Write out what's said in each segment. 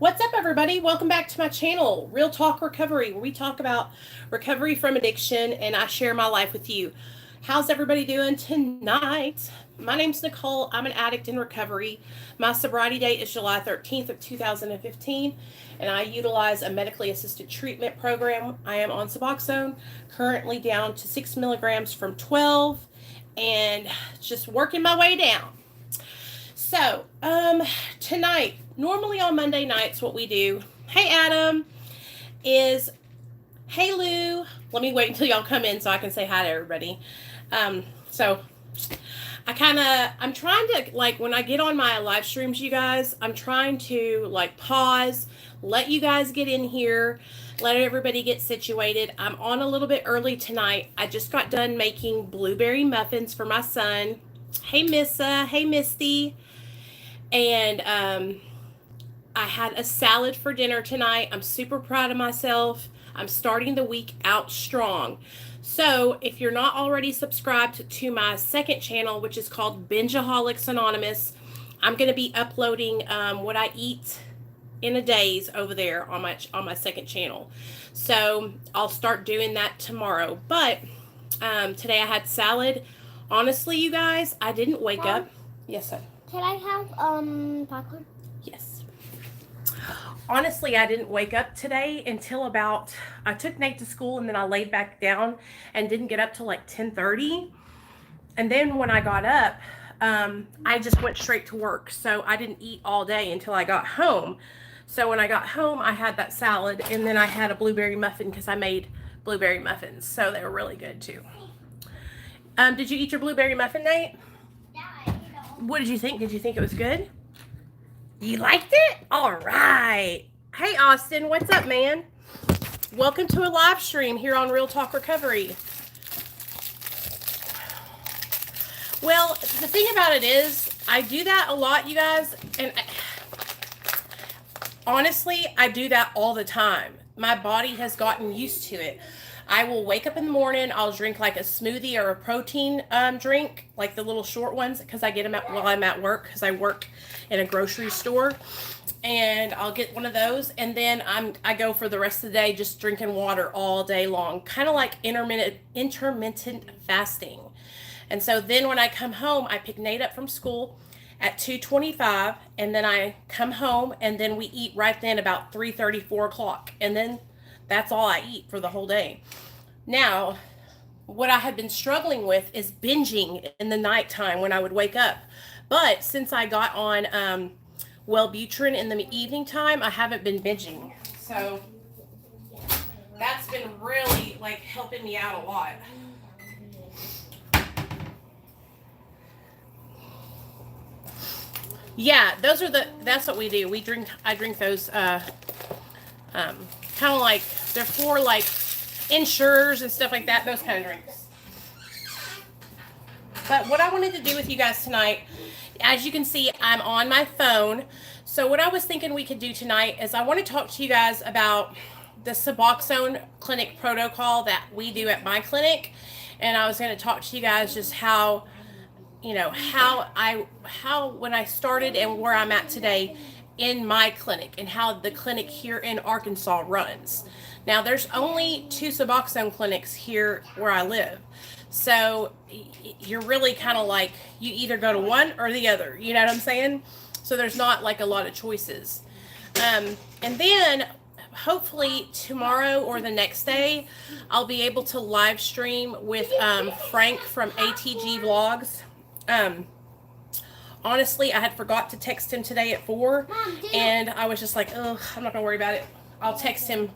What's up, everybody? Welcome back to my channel, Real Talk Recovery, where we talk about recovery from addiction and I share my life with you. How's everybody doing tonight? My name's Nicole. I'm an addict in recovery. My sobriety date is July 13th of 2015, and I utilize a medically assisted treatment program. I am on Suboxone, currently down to 6 milligrams from 12, and just working my way down. So, tonight, normally on Monday nights, what we do, hey Adam, is, hey Lou, let me wait until y'all come in so I can say hi to everybody. So, I'm trying to, like, when I get on my live streams, you guys, I'm trying to, like, pause, let you guys get in here, let everybody get situated. I'm on a little bit early tonight. I just got done making blueberry muffins for my son. Hey, Missa. Hey, Misty. And I had a salad for dinner tonight. I'm super proud of myself. I'm starting the week out strong. So if you're not already subscribed to my second channel, which is called Bingeaholics Anonymous, I'm going to be uploading what I eat in a days over there on my second channel. So I'll start doing that tomorrow. But today I had salad. Honestly, you guys, I didn't wake up. Yes, sir. Can I have popcorn? Yes. Honestly, I didn't wake up today until I took Nate to school and then I laid back down and didn't get up till like 10:30. And then when I got up, I just went straight to work. So I didn't eat all day until I got home. So when I got home, I had that salad and then I had a blueberry muffin because I made blueberry muffins. So they were really good too. Did you eat your blueberry muffin, Nate? What did you think? Did you think it was good? You liked it? All right. Hey, Austin. What's up, man? Welcome to a live stream here on Real Talk Recovery. Well, the thing about it is, I do that a lot, you guys. And honestly, I do that all the time. My body has gotten used to it. I will wake up in the morning, I'll drink like a smoothie or a protein drink, like the little short ones, because I get them while I'm at work, because I work in a grocery store, and I'll get one of those, and then I go for the rest of the day just drinking water all day long, kind of like intermittent fasting. And so then when I come home, I pick Nate up from school at 2:25, and then I come home, and then we eat right then about 3:30, 4 o'clock, and then that's all I eat for the whole day. Now, what I had been struggling with is binging in the nighttime when I would wake up. But since I got on Wellbutrin in the evening time, I haven't been binging. So that's been really like helping me out a lot. Yeah, that's what we do. I drink those kind of like, they're for like insurers and stuff like that, those kind of drinks. But what I wanted to do with you guys tonight, as you can see, I'm on my phone. So what I was thinking we could do tonight is I want to talk to you guys about the Suboxone clinic protocol that we do at my clinic. And I was going to talk to you guys just how, how when I started and where I'm at today in my clinic and how the clinic here in Arkansas runs. Now, there's only 2 Suboxone clinics here where I live. So you're really kind of like, you either go to one or the other. You know what I'm saying? So there's not like a lot of choices. And then hopefully tomorrow or the next day, I'll be able to live stream with Frank from ATG Vlogs. Honestly, I had forgot to text him today at 4, and I was just like, oh, I'm not going to worry about it. I'll text him,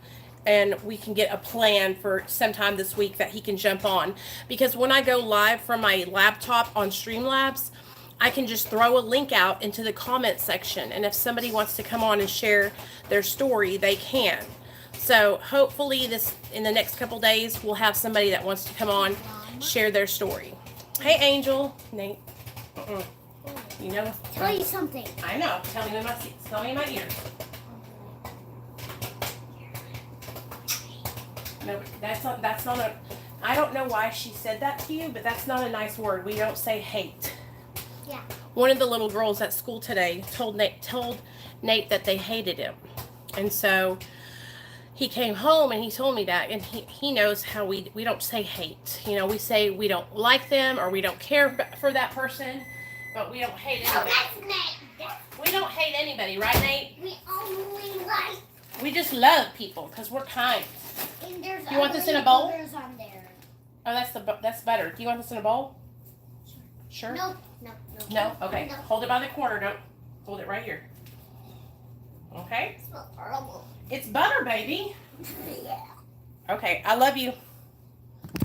and we can get a plan for sometime this week that he can jump on. Because when I go live from my laptop on Streamlabs, I can just throw a link out into the comment section, and if somebody wants to come on and share their story, they can. So hopefully in the next couple days, we'll have somebody that wants to come on, share their story. Hey, Angel. Nate. You know, tell you something. I know. Tell me in my ear. No, that's not a. I don't know why she said that to you, but that's not a nice word. We don't say hate. Yeah. One of the little girls at school today told Nate that they hated him. And so he came home and he told me that, and he knows how we don't say hate. You know, we say we don't like them or we don't care for that person, but we don't hate anybody. Oh, that's Nate. We don't hate anybody, right, Nate? We only like. We just love people because we're kind. And there's You want this in a bowl? On there. Oh, that's better. Do you want this in a bowl? Sure. No. No? Okay. No. Hold it by the corner. Don't hold it right here. Okay? It smells horrible. It's butter, baby. Yeah. Okay, I love you.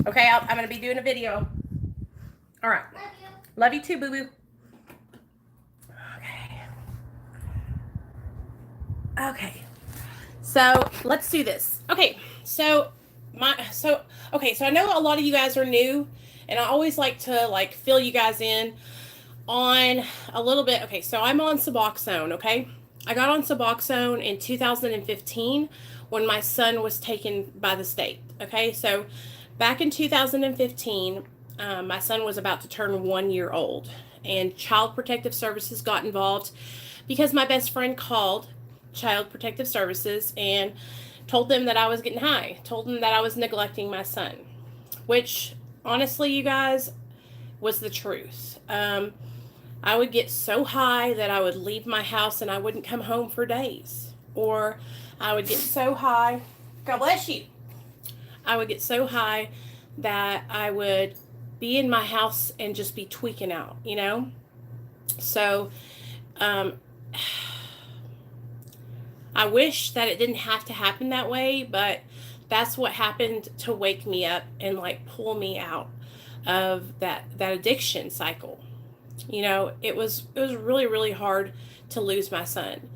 Okay, I'm going to be doing a video. All right. Love you. Love you too, boo-boo. Okay. So, let's do this. Okay, so I know a lot of you guys are new, and I always like to fill you guys in on a little bit. Okay, so I'm on Suboxone, okay? I got on Suboxone in 2015 when my son was taken by the state, okay? So back in 2015, my son was about to turn 1 year old, and Child Protective Services got involved because my best friend called Child Protective Services and told them that I was getting high, told them that I was neglecting my son, which honestly, you guys, was the truth. I would get so high that I would leave my house and I wouldn't come home for days. Or I would get so high, God bless you, I would get so high that I would be in my house and just be tweaking out, you know? So, I wish that it didn't have to happen that way, but that's what happened to wake me up and pull me out of that addiction cycle. You know, it was really, really hard to lose my son.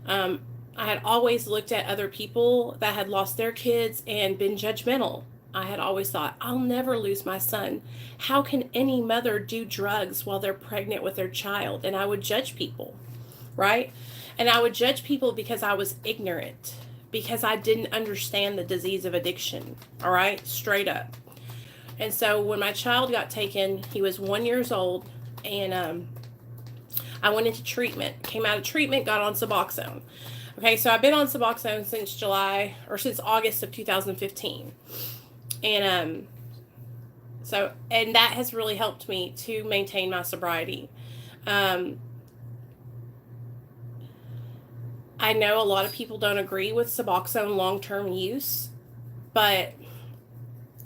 I had always looked at other people that had lost their kids and been judgmental. I had always thought, I'll never lose my son. How can any mother do drugs while they're pregnant with their child? And I would judge people, right? And I would judge people because I was ignorant, because I didn't understand the disease of addiction, all right? Straight up. And so when my child got taken, he was 1 year old, and I went into treatment, came out of treatment, got on Suboxone. Okay, so I've been on Suboxone since August of 2015. And and that has really helped me to maintain my sobriety. I know a lot of people don't agree with Suboxone long-term use, but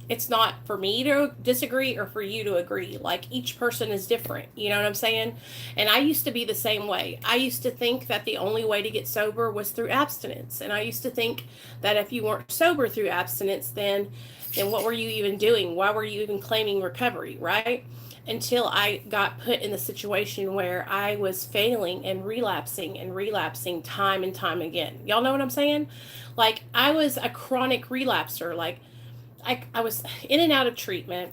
it's not for me to disagree or for you to agree. Each person is different, you know what I'm saying? And I used to be the same way. I used to think that the only way to get sober was through abstinence. And I used to think that if you weren't sober through abstinence, then what were you even doing? Why were you even claiming recovery, right? Until I got put in the situation where I was failing and relapsing time and time again. Y'all know what I'm saying? I was a chronic relapser. I was in and out of treatment.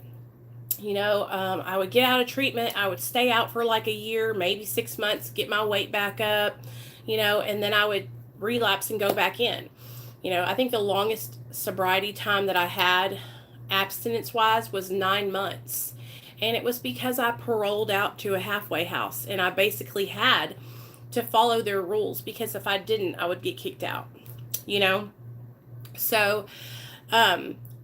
You know, I would get out of treatment. I would stay out for a year, maybe 6 months, get my weight back up, you know, and then I would relapse and go back in. You know, I think the longest sobriety time that I had abstinence-wise was 9 months. And it was because I paroled out to a halfway house, and I basically had to follow their rules, because if I didn't, I would get kicked out, you know? So,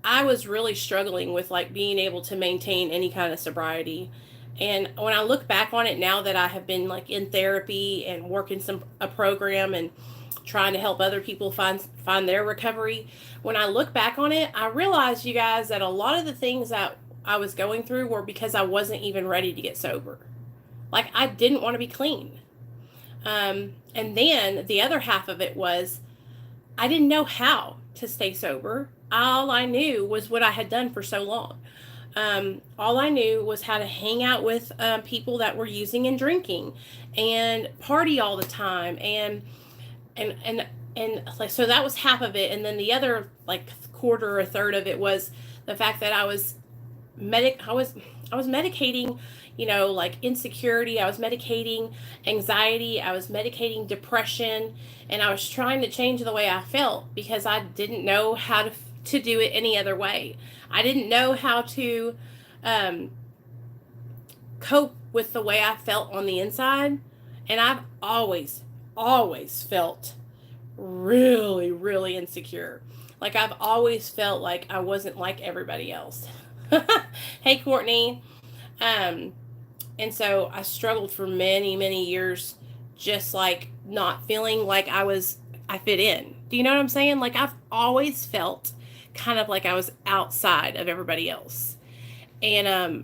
I was really struggling with being able to maintain any kind of sobriety. And when I look back on it now that I have been in therapy and working a program and trying to help other people find their recovery, when I look back on it, I realize, you guys, that a lot of the things that I was going through were because I wasn't even ready to get sober. I didn't want to be clean. And then the other half of it was I didn't know how to stay sober. All I knew was what I had done for so long. All I knew was how to hang out with people that were using and drinking and party all the time. And so that was half of it. And then the other quarter or third of it was the fact that I was medicating, you know, insecurity. I was medicating anxiety. I was medicating depression, and I was trying to change the way I felt because I didn't know how to do it any other way. I didn't know how to cope with the way I felt on the inside. And I've always always felt really, really insecure. Like I've always felt like I wasn't like everybody else. Hey, Courtney. Um, and so I struggled for many, many years, just like not feeling like I fit in. Do you know what I'm saying? Like I've always felt kind of like I was outside of everybody else. And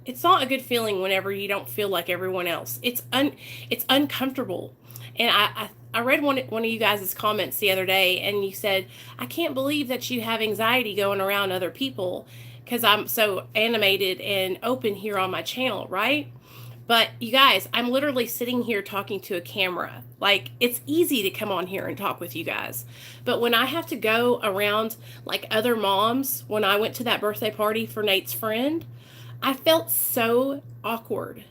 it's not a good feeling whenever you don't feel like everyone else. It's uncomfortable. And I read one of you guys' comments the other day, and you said, I can't believe that you have anxiety going around other people because I'm so animated and open here on my channel, right? But you guys, I'm literally sitting here talking to a camera. Like, it's easy to come on here and talk with you guys. But when I have to go around like other moms, when I went to that birthday party for Nate's friend, I felt so awkward.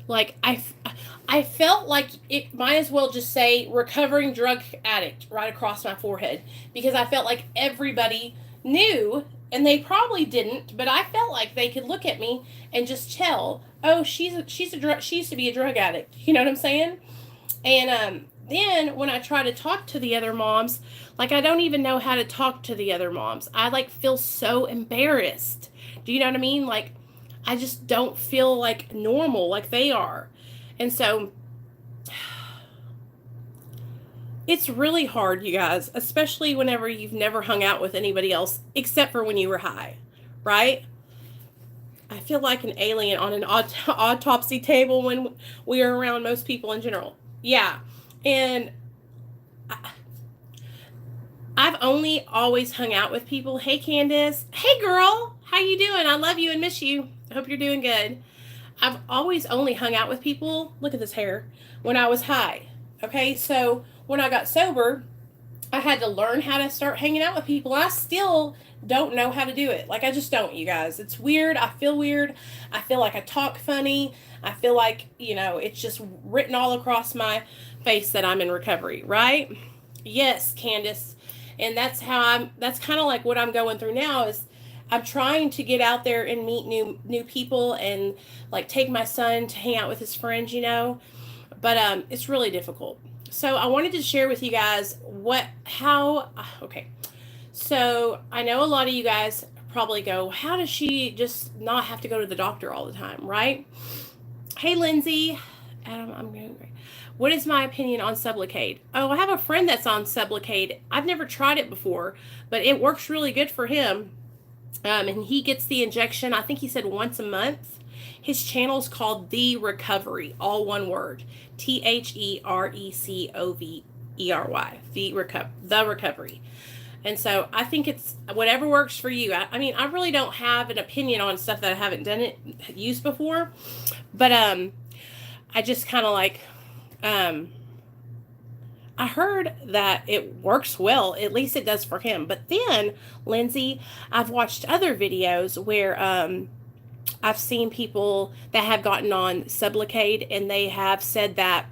Like, I felt like it might as well just say recovering drug addict right across my forehead, because I felt like everybody knew, and they probably didn't, but I felt like they could look at me and just tell, oh, she used to be a drug addict. You know what I'm saying? And then when I try to talk to the other moms, like I don't even know how to talk to the other moms. I like feel so embarrassed. Do you know what I mean? Like I just don't feel like normal like they are. And so it's really hard, you guys, especially whenever you've never hung out with anybody else except for when you were high, right? I feel like an alien on an autopsy table when we are around most people in general. Yeah. And I've only always hung out with people. Hey, Candace. Hey, girl. How you doing? I love you and miss you. I hope you're doing good. I've always only hung out with people, look at this hair, when I was high. Okay, so when I got sober, I had to learn how to start hanging out with people. I still don't know how to do it. Like, I just don't, you guys. It's weird. I feel weird. I feel like I talk funny. I feel like, it's just written all across my face that I'm in recovery, right? Yes, Candace. And that's kind of like what I'm going through now is I'm trying to get out there and meet new people and like take my son to hang out with his friends, but it's really difficult. So I wanted to share with you guys okay. So I know a lot of you guys probably go, how does she just not have to go to the doctor all the time, right? Hey, Lindsay. Adam, I'm doing great. What is my opinion on Sublocade? Oh, I have a friend that's on Sublocade. I've never tried it before, but it works really good for him. And he gets the injection, I think he said once a month. His channel's called The Recovery, all one word. TheRecovery. The Recovery. And so I think it's whatever works for you. I mean, I really don't have an opinion on stuff that I haven't used before. But I just kind of like, I heard that it works well. At least it does for him. But then, Lindsay, I've watched other videos where I've seen people that have gotten on Sublocade, and they have said that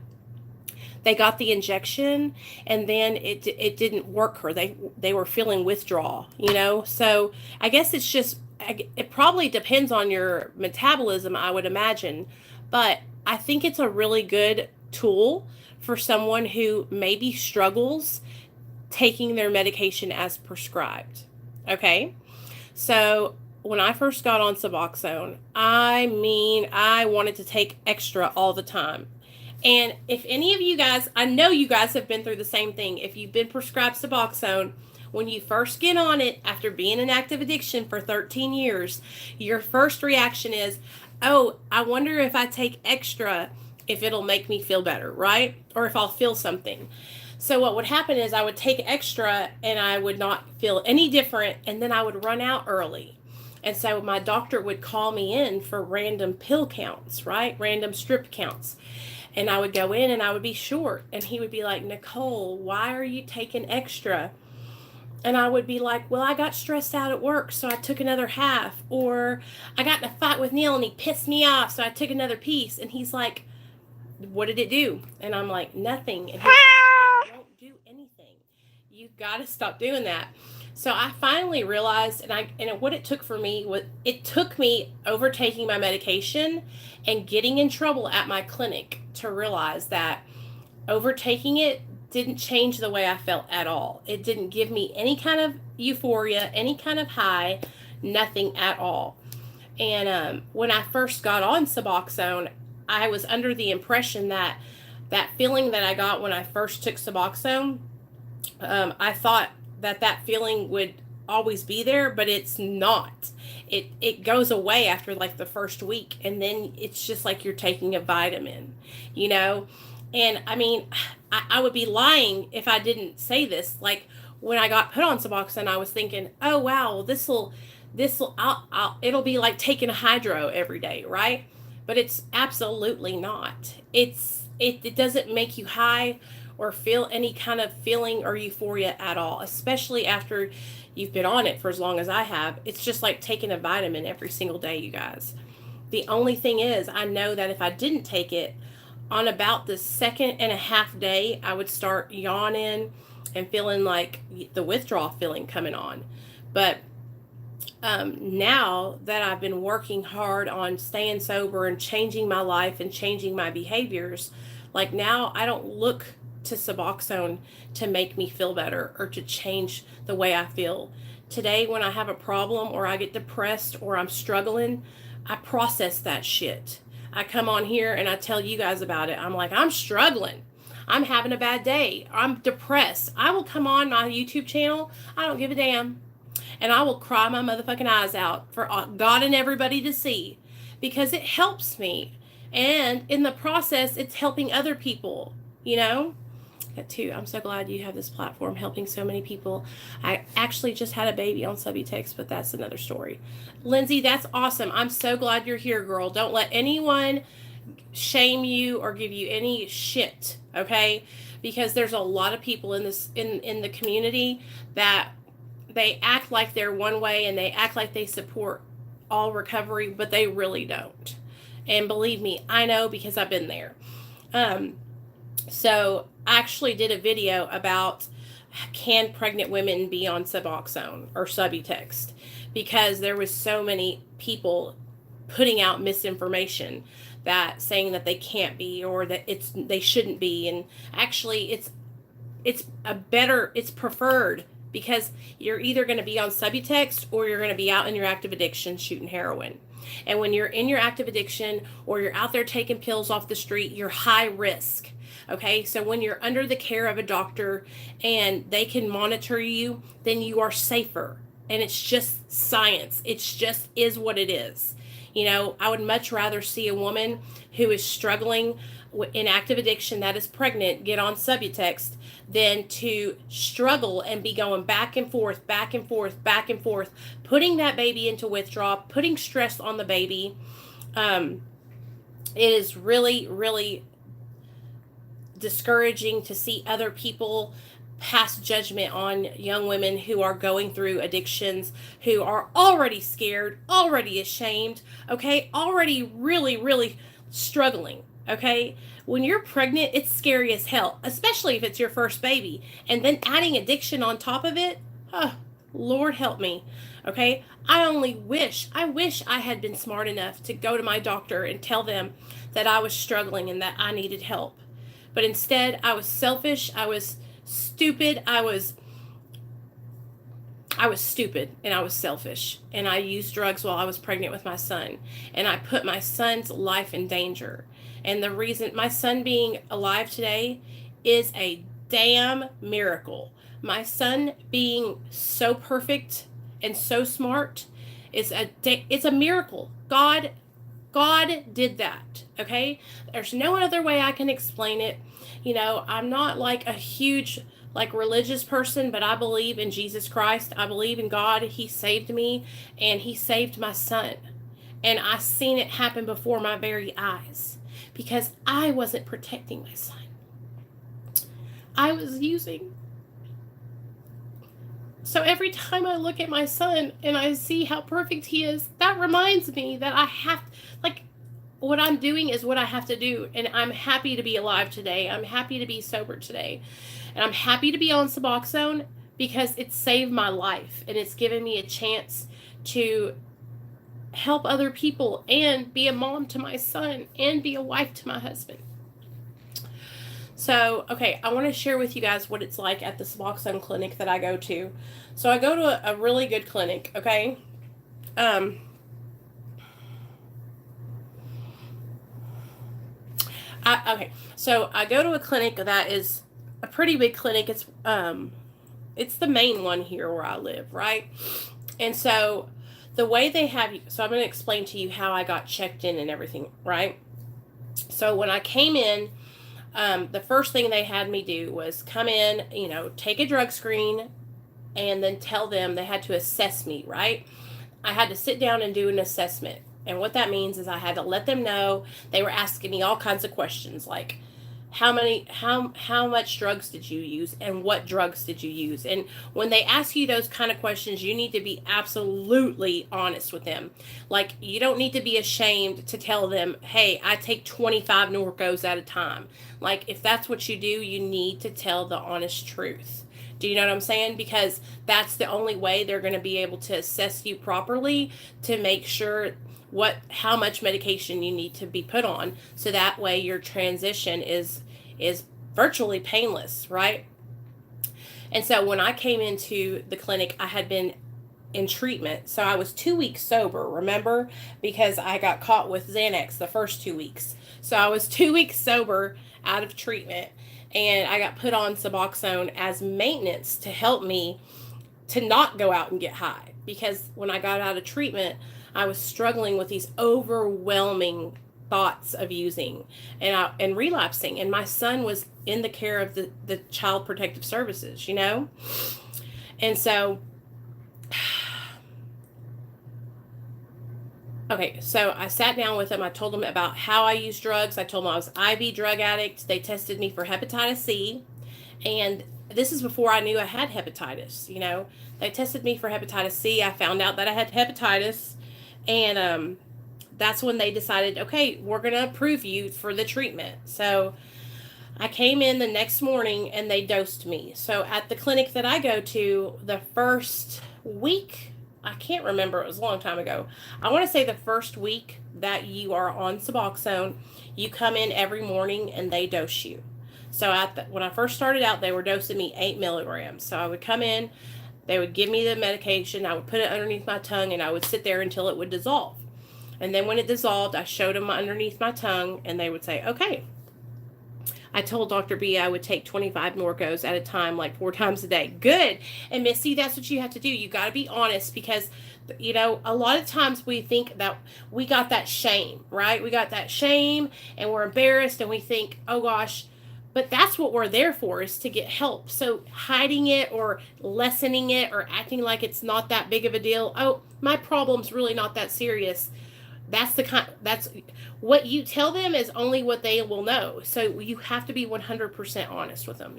they got the injection and then it didn't work her. They were feeling withdrawal, So I guess it probably depends on your metabolism, I would imagine. But I think it's a really good tool for someone who maybe struggles taking their medication as prescribed. Okay? So when I first got on Suboxone, I wanted to take extra all the time. And if any of you guys, I know you guys have been through the same thing. If you've been prescribed Suboxone, when you first get on it after being in active addiction for 13 years, your first reaction is, oh, I wonder if I take extra, if it'll make me feel better, right? Or if I'll feel something. So what would happen is I would take extra and I would not feel any different, and then I would run out early. And so my doctor would call me in for random pill counts, right? Random strip counts. And I would go in and I would be short. And he would be like, Nicole, why are you taking extra? And I would be like, well, I got stressed out at work, so I took another half. Or I got in a fight with Neil and he pissed me off, so I took another piece. And he's like, what did it do? And I'm like, nothing. And he's like, it won't do anything. You've got to stop doing that. So I finally realized, and what it took for me was, it took me overtaking my medication and getting in trouble at my clinic to realize that overtaking it didn't change the way I felt at all. It didn't give me any kind of euphoria, any kind of high, nothing at all. And when I first got on Suboxone, I was under the impression that that feeling that I got when I first took Suboxone, I thought that that feeling would always be there, but it's not. It goes away after like the first week, and then it's just like you're taking a vitamin, you know. And I mean, I would be lying if I didn't say this. Like when I got put on Suboxone, I was thinking, oh wow, it'll be like taking a hydro every day, right? But it's absolutely not. It doesn't make you high or feel any kind of feeling or euphoria at all, especially after you've been on it for as long as I have. It's just like taking a vitamin every single day, you guys. The only thing is, I know that if I didn't take it, on about the second and a half day, I would start yawning and feeling like the withdrawal feeling coming on. But now that I've been working hard on staying sober and changing my life and changing my behaviors, like now I don't look to Suboxone to make me feel better or to change the way I feel. Today, when I have a problem or I get depressed or I'm struggling, I process that shit. I come on here and I tell you guys about it. I'm like, I'm struggling. I'm having a bad day. I'm depressed. I will come on my YouTube channel. I don't give a damn. And I will cry my motherfucking eyes out for God and everybody to see, because it helps me. And in the process, it's helping other people, you know? Too. I'm so glad you have this platform helping so many people. I actually just had a baby on Suboxone, but that's another story. Lindsay, that's awesome. I'm so glad you're here, girl. Don't let anyone shame you or give you any shit, okay? Because there's a lot of people in this in the community that they act like they're one way and they act like they support all recovery, but they really don't. And believe me, I know, because I've been there. So I actually did a video about, can pregnant women be on Suboxone or Subutex, because there was so many people putting out misinformation, that saying that they can't be or that they shouldn't be. And actually it's preferred, because you're either going to be on Subutex or you're going to be out in your active addiction shooting heroin. And when you're in your active addiction or you're out there taking pills off the street, you're high risk. Okay, so when you're under the care of a doctor and they can monitor you, then you are safer. And it's just science. It's just is what it is. You know, I would much rather see a woman who is struggling in active addiction that is pregnant get on Subutex than to struggle and be going back and forth, back and forth, back and forth, putting that baby into withdrawal, putting stress on the baby. It is really, really discouraging to see other people pass judgment on young women who are going through addictions, who are already scared, already ashamed, okay, already really, really struggling, okay? When you're pregnant, it's scary as hell, especially if it's your first baby. And then adding addiction on top of it, oh, Lord help me, okay? I wish I had been smart enough to go to my doctor and tell them that I was struggling and that I needed help. But instead, I was selfish, I was stupid, I was stupid, and I was selfish. And I used drugs while I was pregnant with my son. And I put my son's life in danger. And the reason my son being alive today is a damn miracle. My son being so perfect and so smart is it's a miracle. God did that, okay? There's no other way I can explain it. You know, I'm not like a huge religious person, but I believe in Jesus Christ. I believe in God. He saved me and he saved my son. And I seen it happen before my very eyes, because I wasn't protecting my son. I was using. So every time I look at my son and I see how perfect he is, that reminds me that I have, what I'm doing is what I have to do. And I'm happy to be alive today. I'm happy to be sober today. And I'm happy to be on Suboxone, because it saved my life. And it's given me a chance to help other people and be a mom to my son and be a wife to my husband. So, okay, I want to share with you guys what it's like at the Suboxone clinic that I go to. So I go to a really good clinic, okay? Um, okay, so I go to a clinic that is a pretty big clinic. It's the main one here where I live, right? And so the way they have you, so I'm going to explain to you how I got checked in and everything, right? So when I came in, the first thing they had me do was come in, take a drug screen, and then tell them they had to assess me, right? I had to sit down and do an assessment. And what that means is I had to let them know. They were asking me all kinds of questions like how much drugs did you use and what drugs did you use? And when they ask you those kind of questions, you need to be absolutely honest with them. Like, you don't need to be ashamed to tell them, hey, I take 25 Norcos at a time. Like, if that's what you do, you need to tell the honest truth. Do you know what I'm saying? Because that's the only way they're going to be able to assess you properly to make sure how much medication you need to be put on, so that way your transition is virtually painless, right? And so when I came into the clinic, I had been in treatment. So I was 2 weeks sober, remember? Because I got caught with Xanax the first 2 weeks. So I was 2 weeks sober out of treatment, and I got put on Suboxone as maintenance to help me to not go out and get high. Because when I got out of treatment, I was struggling with these overwhelming thoughts of using and relapsing. And my son was in the care of the Child Protective Services, And so, okay, so I sat down with them. I told them about how I use drugs. I told them I was an IV drug addict. They tested me for hepatitis C. And this is before I knew I had hepatitis, They tested me for hepatitis C. I found out that I had hepatitis. And that's when they decided, okay, we're going to approve you for the treatment. So I came in the next morning and they dosed me. So at the clinic that I go to, the first week, I can't remember, it was a long time ago. I want to say the first week that you are on Suboxone, you come in every morning and they dose you. So when I first started out, they were dosing me 8 milligrams. So I would come in, they would give me the medication, I would put it underneath my tongue, and I would sit there until it would dissolve. And then when it dissolved, I showed them underneath my tongue, and they would say, okay. I told Dr. B I would take 25 Norcos at a time, like 4 times a day. Good. And Missy, that's what you have to do. You got to be honest, because, a lot of times we think that we got that shame, right? We got that shame, and we're embarrassed, and we think, oh gosh. But that's what we're there for, is to get help. So hiding it or lessening it or acting like it's not that big of a deal. Oh, my problem's really not that serious. That's what you tell them is only what they will know. So you have to be 100% honest with them,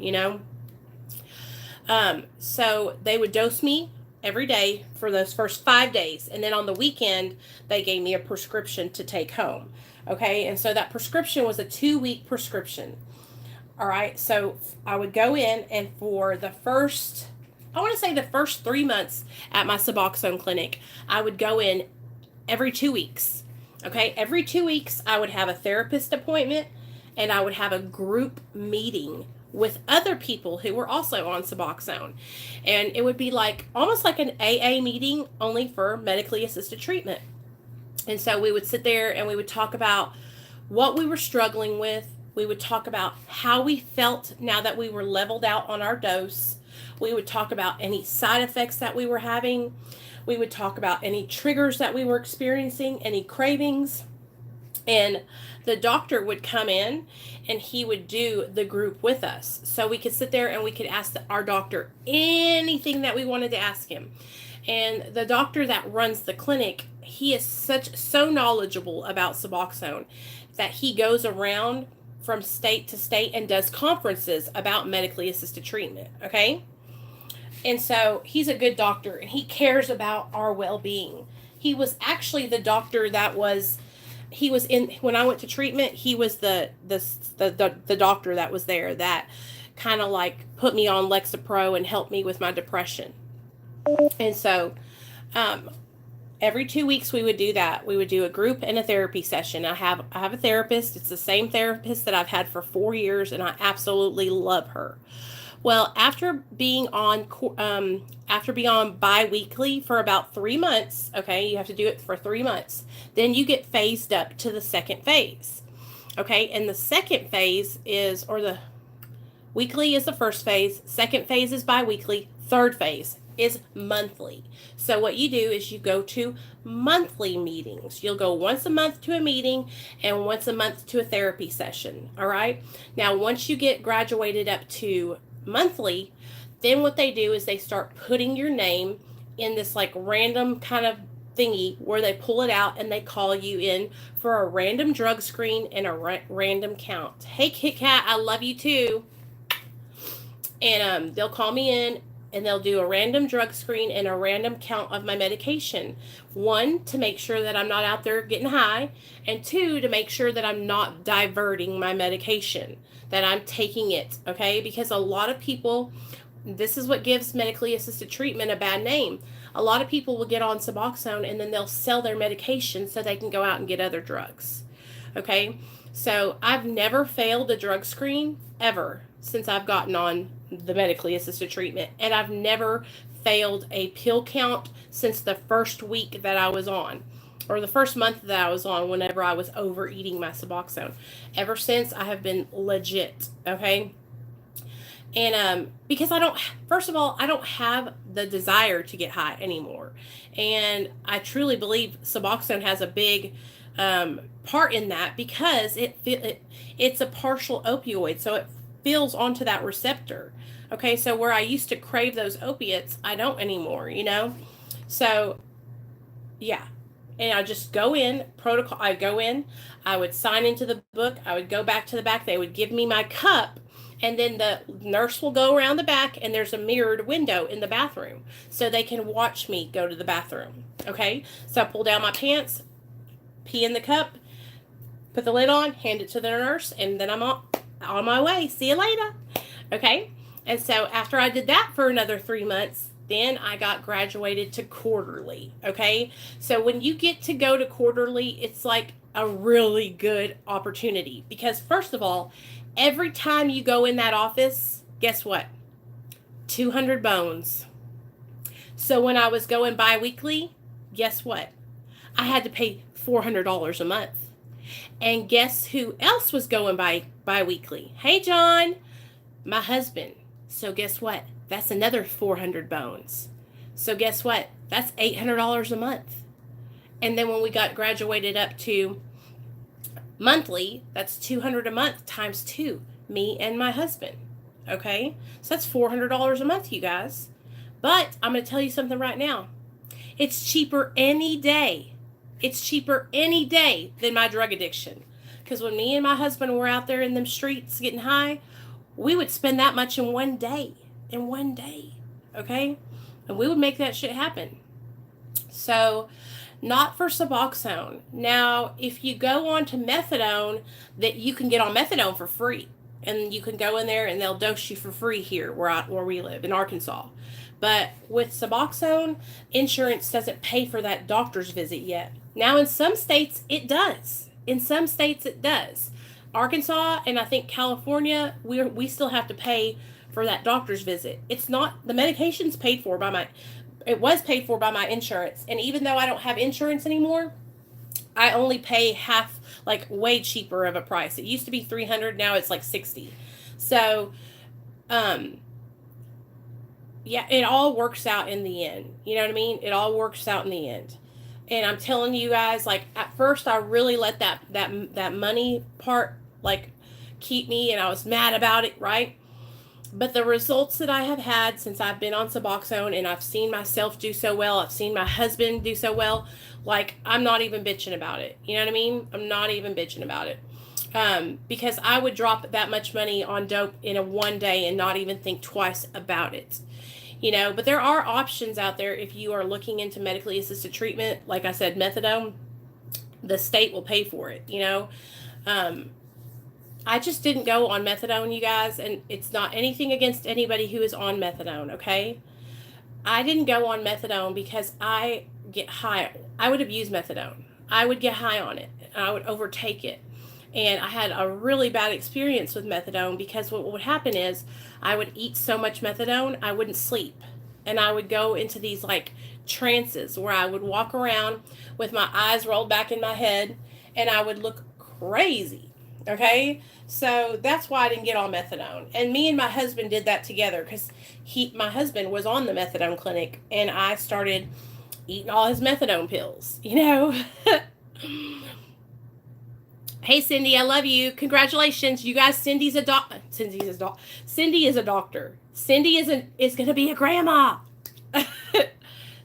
So they would dose me every day for those first 5 days. And then on the weekend, they gave me a prescription to take home. Okay. And so that prescription was a 2-week prescription. All right, so I would go in, and for the first 3 months at my Suboxone clinic, I would go in every 2 weeks. Okay, every 2 weeks, I would have a therapist appointment, and I would have a group meeting with other people who were also on Suboxone. And it would be almost like an AA meeting, only for medically assisted treatment. And so we would sit there and we would talk about what we were struggling with. We would talk about how we felt now that we were leveled out on our dose. We would talk about any side effects that we were having. We would talk about any triggers that we were experiencing, any cravings. And the doctor would come in and he would do the group with us. So we could sit there and we could ask our doctor anything that we wanted to ask him. And the doctor that runs the clinic, he is so knowledgeable about Suboxone that he goes around from state to state and does conferences about medically assisted treatment, okay? And so he's a good doctor, and he cares about our well-being. He was actually the doctor that when I went to treatment, he was the doctor that was there that kind of put me on Lexapro and helped me with my depression. And so Every 2 weeks we would do that. We would do a group and a therapy session. I have a therapist. It's the same therapist that I've had for 4 years, and I absolutely love her. Well, after being on bi-weekly for about 3 months, okay, you have to do it for 3 months. Then you get phased up to the second phase. Okay, and the second phase is, or the weekly is the first phase, second phase is bi-weekly, third phase is monthly. So what you do is you go to monthly meetings. You'll go once a month to a meeting and once a month to a therapy session. All right. Now, once you get graduated up to monthly, then what they do is they start putting your name in this like random kind of thingy where they pull it out and they call you in for a random drug screen and a random count. Hey, Kit Kat, I love you too. And they'll call me in and they'll do a random drug screen and a random count of my medication. One, to make sure that I'm not out there getting high, and two, to make sure that I'm not diverting my medication, that I'm taking it, okay? Because a lot of people, this is what gives medically assisted treatment a bad name. A lot of people will get on Suboxone and then they'll sell their medication so they can go out and get other drugs, okay? So I've never failed a drug screen ever since I've gotten on the medically assisted treatment, and I've never failed a pill count since the first week that I was on, or the first month that I was on, whenever I was overeating my Suboxone. Ever since, I have been legit, okay? And because first of all, I don't have the desire to get high anymore, and I truly believe Suboxone has a big part in that, because it's a partial opioid, so it feels onto that receptor. Okay, so where I used to crave those opiates, I don't anymore, So, yeah. And I just go in, I would sign into the book, I would go back to the back, they would give me my cup, and then the nurse will go around the back, and there's a mirrored window in the bathroom, so they can watch me go to the bathroom. Okay, so I pull down my pants, pee in the cup, put the lid on, hand it to the nurse, and then I'm on my way. See you later. Okay. And so after I did that for another 3 months, then I got graduated to quarterly. Okay. So when you get to go to quarterly, it's like a really good opportunity, because first of all, every time you go in that office, guess what? 200 bones. So when I was going bi-weekly, guess what? I had to pay $400 a month. And guess who else was going bi-weekly? Hey, John, my husband. So guess what? That's another 400 bones. So guess what? That's $800 a month. And then when we got graduated up to monthly, that's $200 a month times 2, me and my husband. Okay? So that's $400 a month, you guys. But I'm going to tell you something right now. It's cheaper any day. It's cheaper any day than my drug addiction. Because when me and my husband were out there in them streets getting high, we would spend that much in one day. Okay? And we would make that shit happen. So, not for Suboxone. Now, if you go on to methadone, that you can get on methadone for free. And you can go in there and they'll dose you for free here where we live in Arkansas. But with Suboxone, insurance doesn't pay for that doctor's visit yet. Now, in some states, it does. Arkansas and I think California, we still have to pay for that doctor's visit. It's not, the medication's paid for by it was paid for by my insurance. And even though I don't have insurance anymore, I only pay half, like way cheaper of a price. It used to be $300, now it's like $60. So, yeah, it all works out in the end. You know what I mean? It all works out in the end. And I'm telling you guys, like, at first I really let that money part, like, keep me, and I was mad about it, right? But the results that I have had since I've been on Suboxone, and I've seen myself do so well, I've seen my husband do so well, like, I'm not even bitching about it. You know what I mean? I'm not even bitching about it. Because I would drop that much money on dope in a one day and not even think twice about it. But there are options out there if you are looking into medically assisted treatment. Like I said, methadone, the state will pay for it, I just didn't go on methadone, you guys, and it's not anything against anybody who is on methadone, okay? I didn't go on methadone because I get high. I would abuse methadone. I would get high on it. I would overtake it. And I had a really bad experience with methadone because what would happen is I would eat so much methadone, I wouldn't sleep. And I would go into these like trances where I would walk around with my eyes rolled back in my head and I would look crazy. Okay? So that's why I didn't get on methadone. And me and my husband did that together because my husband was on the methadone clinic and I started eating all his methadone pills, you know. Hey Cindy, I love you. Congratulations, you guys. Cindy is a doctor. Cindy is gonna be a grandma.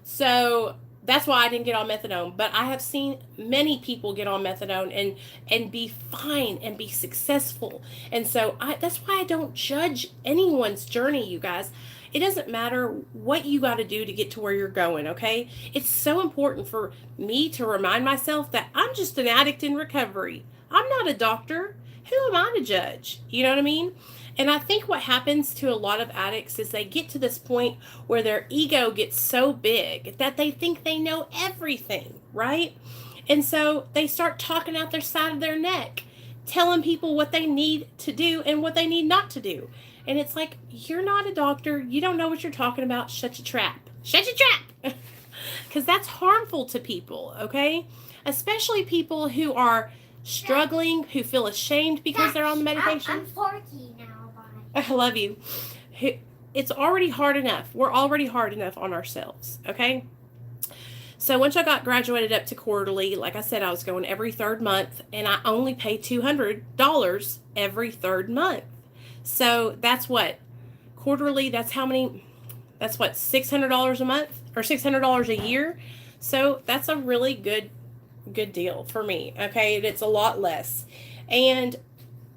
So that's why I didn't get on methadone. But I have seen many people get on methadone and be fine and be successful. And so that's why I don't judge anyone's journey, you guys. It doesn't matter what you got to do to get to where you're going, okay? It's so important for me to remind myself that I'm just an addict in recovery. I'm not a doctor. Who am I to judge? You know what I mean? And I think what happens to a lot of addicts is they get to this point where their ego gets so big that they think they know everything, right? And so they start talking out their side of their neck, telling people what they need to do and what they need not to do. And it's like, you're not a doctor. You don't know what you're talking about. Shut your trap. Shut your trap. Because that's harmful to people, okay? Especially people who are struggling, who feel ashamed because they're on the medication. I'm 40 now, bye. I love you. It's already hard enough. We're already hard enough on ourselves, okay? So once I got graduated up to quarterly, like I said, I was going every third month, and I only pay $200 every third month. So that's what? Quarterly, that's what, $600 a month or $600 a year? So that's a really good deal for me, okay? And it's a lot less. And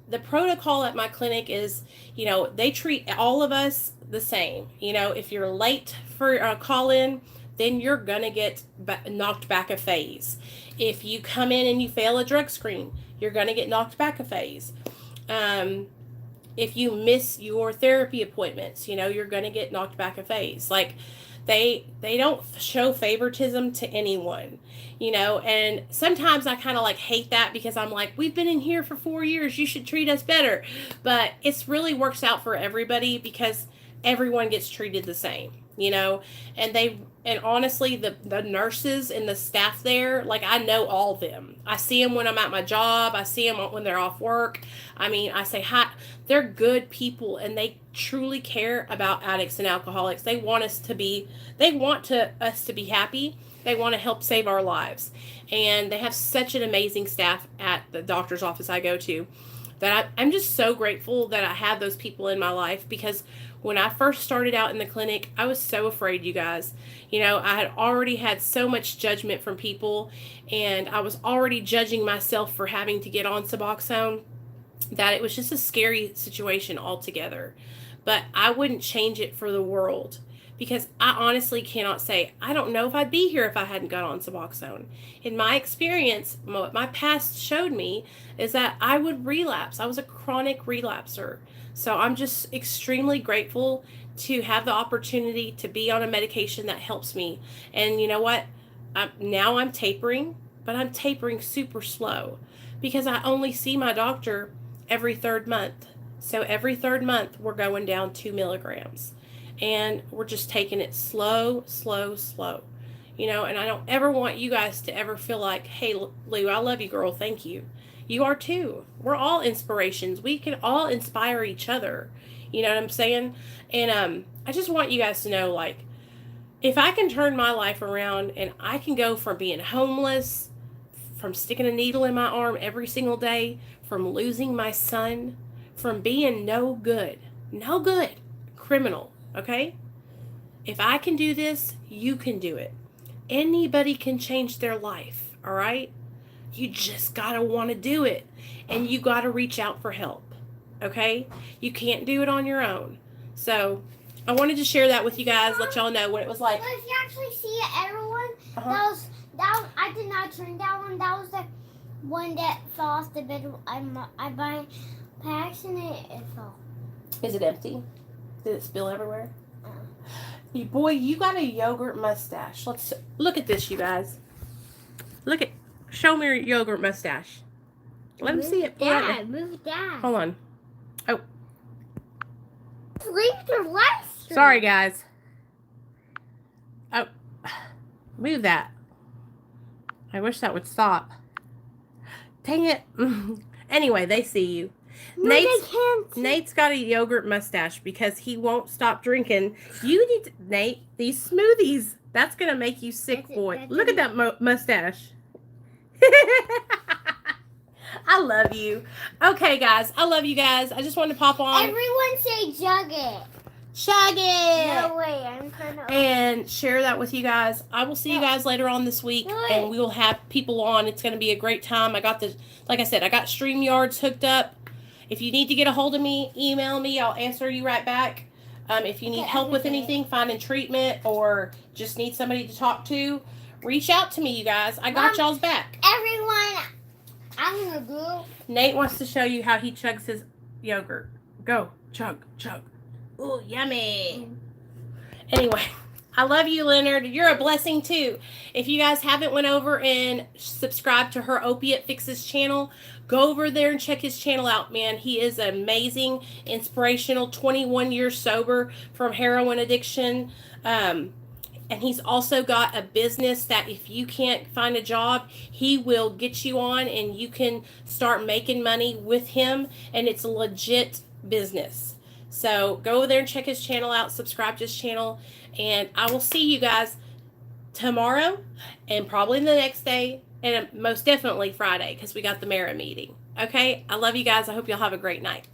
the protocol at my clinic is, you know, they treat all of us the same. You know, if you're late for a call-in, then you're going to get knocked back a phase. If you come in and you fail a drug screen, you're going to get knocked back a phase. If you miss your therapy appointments, you know, you're going to get knocked back a phase. Like, they don't show favoritism to anyone, you know, and sometimes I kind of like hate that because I'm like, we've been in here for 4 years. You should treat us better. But it's really works out for everybody because everyone gets treated the same, you know, and honestly, the nurses and the staff there, like, I know all of them. I see them when I'm at my job. I see them when they're off work. I mean, I say hi. They're good people, and they truly care about addicts and alcoholics. They want us to be happy. They want to help save our lives. And they have such an amazing staff at the doctor's office I go to that I'm just so grateful that I have those people in my life, because when I first started out in the clinic, I was so afraid, you guys. You know, I had already had so much judgment from people, and I was already judging myself for having to get on Suboxone, that it was just a scary situation altogether. But I wouldn't change it for the world, because I honestly cannot say, I don't know if I'd be here if I hadn't got on Suboxone. In my experience, what my past showed me is that I would relapse. I was a chronic relapser. So I'm just extremely grateful to have the opportunity to be on a medication that helps me. And you know what? Now I'm tapering, but I'm tapering super slow because I only see my doctor every third month. So every third month, we're going down 2 milligrams. And we're just taking it slow, slow, slow. You know, and I don't ever want you guys to ever feel like, hey, Lou, I love you, girl. Thank you. You are too. We're all inspirations. We can all inspire each other. You know what I'm saying? And I just want you guys to know, like, if I can turn my life around and I can go from being homeless, from sticking a needle in my arm every single day, from losing my son, from being no good criminal, okay? If I can do this, you can do it. Anybody can change their life, all right? You just gotta want to do it, and you gotta reach out for help, okay? You can't do it on your own. So I wanted to share that with you guys, let y'all know what it was like. But if you actually see it, everyone, that was I did not drink that one. That was the one that fell off the bed. I by accident it fell. Is it empty? Did it spill everywhere? Boy, you got a yogurt mustache. Let's look at this, you guys. Look at, show me your yogurt mustache. Let him see it. Move that. Hold on. Oh. Leave your light stream. Sorry, guys. Oh. Move that. I wish that would stop. Dang it. Anyway, they see you. No, they can't. Nate's got a yogurt mustache because he won't stop drinking. You need to, Nate, these smoothies, that's going to make you sick, boy. Look at that mustache. I love you. Okay, guys. I love you guys. I just wanted to pop on. Everyone say jug it. Chug it. No way. I'm trying to. And share that with you guys. I will see you guys later on this week. And we will have people on. It's going to be a great time. I got like I said, I got StreamYards hooked up. If you need to get a hold of me, email me. I'll answer you right back. If you need help with anything, finding treatment, or just need somebody to talk to, reach out to me, you guys. I got y'all's back. Everyone, I'm going to go. Nate wants to show you how he chugs his yogurt. Go. Chug, chug. Ooh, yummy. Anyway, I love you, Leonard. You're a blessing, too. If you guys haven't went over and subscribed to her Opiate Fixes channel, go over there and check his channel out, man. He is amazing, inspirational, 21 years sober from heroin addiction. And he's also got a business that if you can't find a job, he will get you on and you can start making money with him. And it's a legit business. So go over there and check his channel out, subscribe to his channel, and I will see you guys tomorrow and probably the next day, and most definitely Friday because we got the Mara meeting. Okay? I love you guys. I hope y'all have a great night.